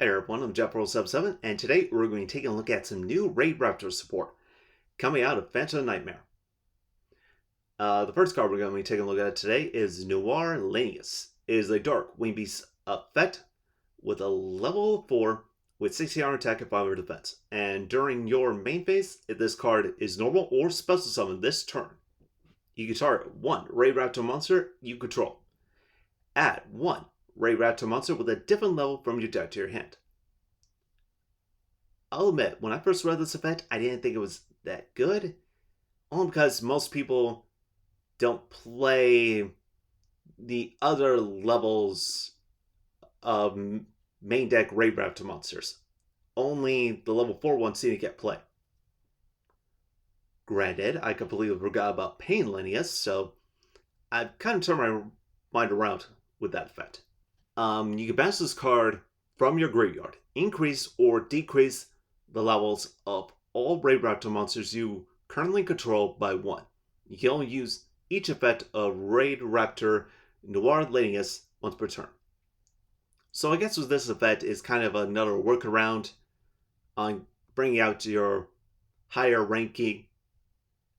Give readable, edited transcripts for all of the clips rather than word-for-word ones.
Hey everyone, I'm Jeff77, and today we're going to be taking a look at some new Raidraptor support coming out of Phantom Nightmare. The first card we're going to be taking a look at today is Noirlus. It is a dark wing beast effect with a level 4 with 60 armor attack and 500 defense. And during your main phase, if this card is normal or special summon this turn, you can target one Raidraptor monster you control. Add one Raidraptor monster with a different level from your deck to your hand. I'll admit, when I first read this effect, I didn't think it was that good. Only because most people don't play the other levels of main deck Raidraptor monsters. Only the level 4 ones seem to get play. Granted, I completely forgot about Pain Lineus, so I've kind of turned my mind around with that effect. You can bounce this card from your graveyard. Increase or decrease the levels of all Raidraptor monsters you currently control by 1. You can only use each effect of Raidraptor Noirlus once per turn. So I guess with this effect is kind of another workaround on bringing out your higher ranking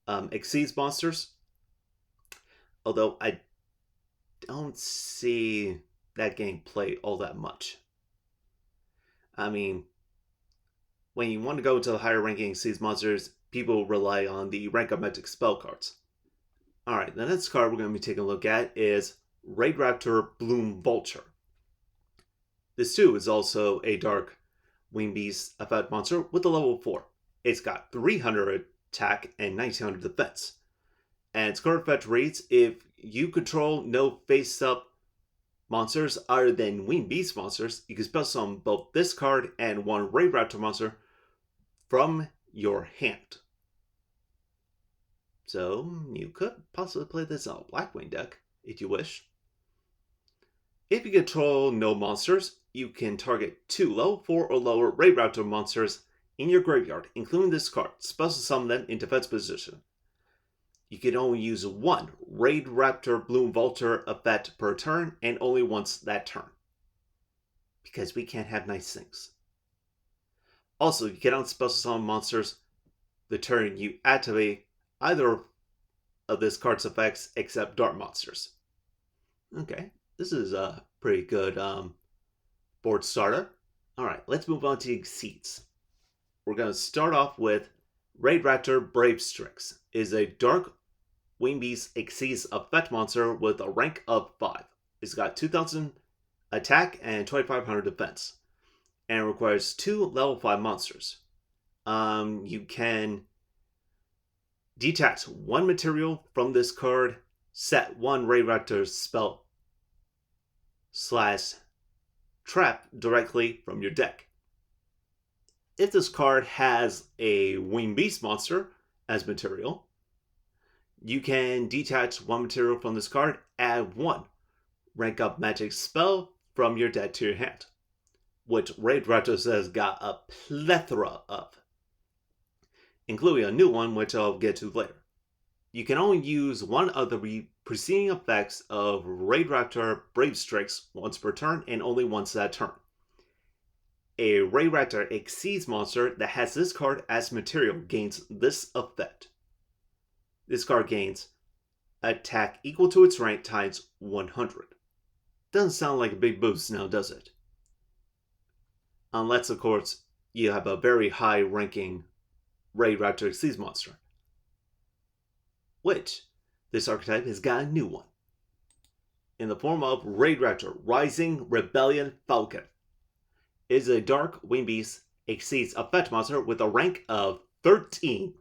Exceeds monsters. Although I don't see that getting played all that much. I mean, when you want to go to the higher ranking Exceeds monsters, people rely on the rank up magic spell cards. Alright, the next card we're going to be taking a look at is Raidraptor Bloom Vulture. This too is also a dark wing beast effect monster with a level 4. It's got 300 attack and 1900 defense. And its card effect reads, if you control no face-up monsters other than wing beast monsters, you can special summon both this card and one Raidraptor monster from your hand. So you could possibly play this on a Blackwing deck if you wish. If you control no monsters, you can target 2 level 4 or lower Raidraptor monsters in your graveyard, including this card. Special summon them in defense position. You can only use one Raidraptor Bloom Vulture effect per turn, and only once that turn. Because we can't have nice things. Also, you cannot special summon monsters the turn you activate either of this card's effects except dark monsters. Okay, this is a pretty good board starter. Alright, let's move on to Exceeds. We're going to start off with Raidraptor Brave Strix. It is a dark wing beast Exceeds effect monster with a rank of 5. It's got 2000 attack and 2500 defense. And it requires 2 level 5 monsters. You can detach 1 material from this card, set 1 Raidraptor spell / trap directly from your deck. If this card has a wing beast monster as material, you can detach 1 material from this card, add 1 rank up magic spell from your deck to your hand, which Raidraptor has got a plethora of, including a new one which I'll get to later. You can only use one of the preceding effects of Raidraptor Brave Strix once per turn, and only once that turn. A Raidraptor Exceeds monster that has this card as material gains this effect. This card gains attack equal to its rank times 100. Doesn't sound like a big boost now, does it? Unless, of course, you have a very high ranking Raidraptor Exceeds monster. Which, this archetype has got a new one. In the form of Raidraptor Rising Rebellion Falcon. It is a dark wing beast Exceeds effect monster with a rank of 13.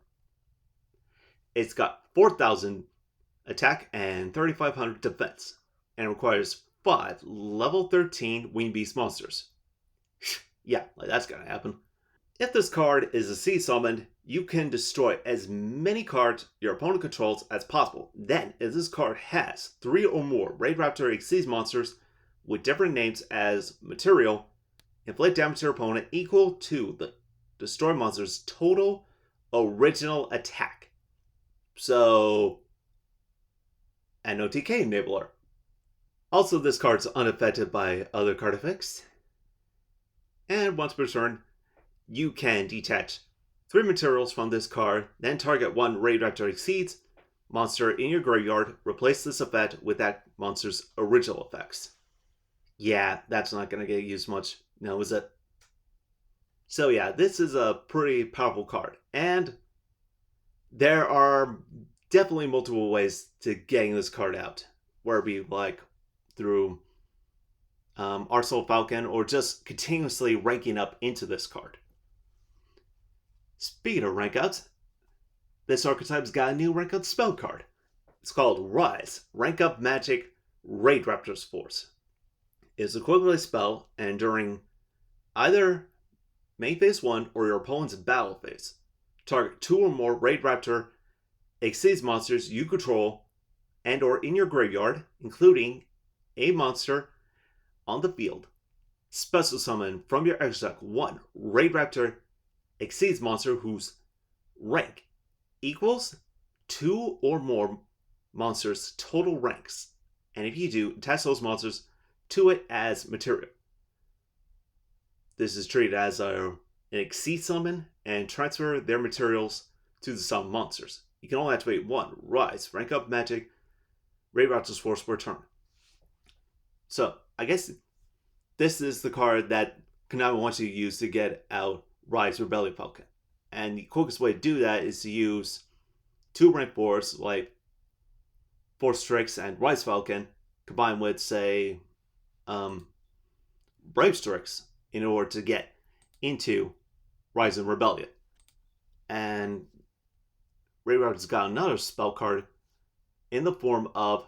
It's got 4000 attack and 3500 defense, and requires 5 level 13 wing beast monsters. Yeah, like that's gonna happen. If this card is a C summoned, you can destroy as many cards your opponent controls as possible. Then, if this card has 3 or more Raidraptor Exceeds monsters with different names as material, inflict damage to your opponent equal to the destroy monster's total original attack. So, and no TK enabler. Also, this card's unaffected by other card effects. And once per turn, you can detach 3 materials from this card, then target 1 Raidraptor Exceeds monster in your graveyard, replace this effect with that monster's original effects. Yeah, that's not going to get used much, now is it? So yeah, this is a pretty powerful card, and there are definitely multiple ways to getting this card out, whether it be like through Arsenal Falcon or just continuously ranking up into this card. Speaking of rank ups, this archetype's got a new rank up spell card. It's called Rise, Rank Up Magic Raidraptor's Force. It's a quickly spell, and during either main phase 1 or your opponent's battle phase, target 2 or more Raidraptor Exceeds monsters you control and or in your graveyard, including a monster on the field. Special summon from your extra deck 1 Raidraptor Exceeds monster whose rank equals 2 or more monsters' total ranks. And if you do, attach those monsters to it as material. This is treated as an Exceed summon and transfer their materials to the summon monsters. You can only activate 1 Rise, Rank Up Magic, Raidraptor's Force per turn. So, I guess this is the card that Konami wants you to use to get out Rise Rebellion Falcon. And the quickest way to do that is to use 2 rank 4s like Force Strix and Rise Falcon combined with, say, Brave Strix in order to get into Rise and Rebellion. And Raidraptor's got another spell card in the form of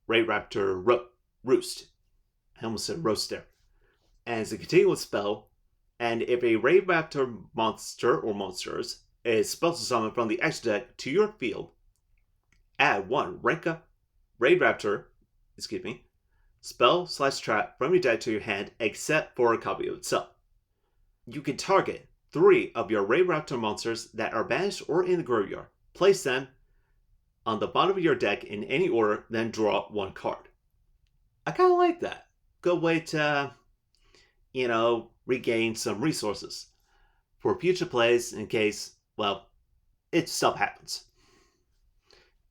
Raidraptor Roost. I almost said Roast there. And it's a continuous spell, and if a Raidraptor monster or monsters is special summoned from the extra deck to your field, add 1 rank up Raidraptor, spell/trap from your deck to your hand except for a copy of itself. You can target 3 of your Raidraptor monsters that are banished or in the graveyard. Place them on the bottom of your deck in any order, then draw 1 card. I kind of like that. Good way to, regain some resources for future plays in case, stuff happens.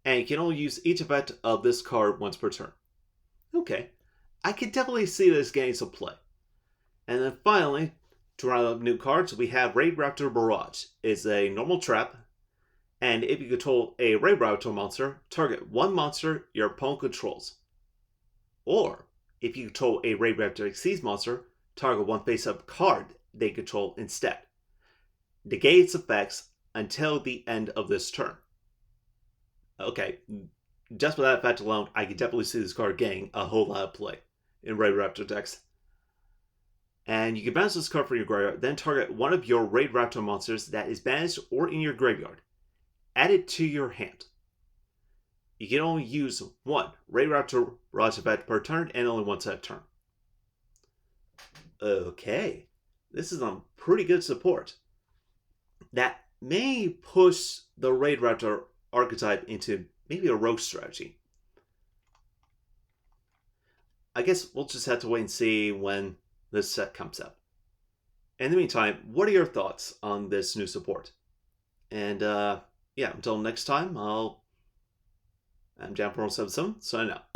And you can only use each effect of this card once per turn. Okay, I can definitely see this getting some play. And then finally, to round up new cards, we have Raidraptor Barrage. It's a normal trap, and if you control a Raidraptor monster, target 1 monster your opponent controls. Or, if you control a Raidraptor Exceeds monster, target 1 face-up card they control instead. Negate its effects until the end of this turn. Okay, just with that fact alone, I can definitely see this card getting a whole lot of play in Raidraptor decks. And you can banish this card from your graveyard, then target 1 of your Raidraptor monsters that is banished or in your graveyard. Add it to your hand. You can only use 1 Raidraptor Barrage effect per turn and only once a turn. Okay, this is on pretty good support. That may push the Raidraptor archetype into maybe a rogue strategy. I guess we'll just have to wait and see when this set comes out. In the meantime, what are your thoughts on this new support? And until next time, I'm Jam477, signing out.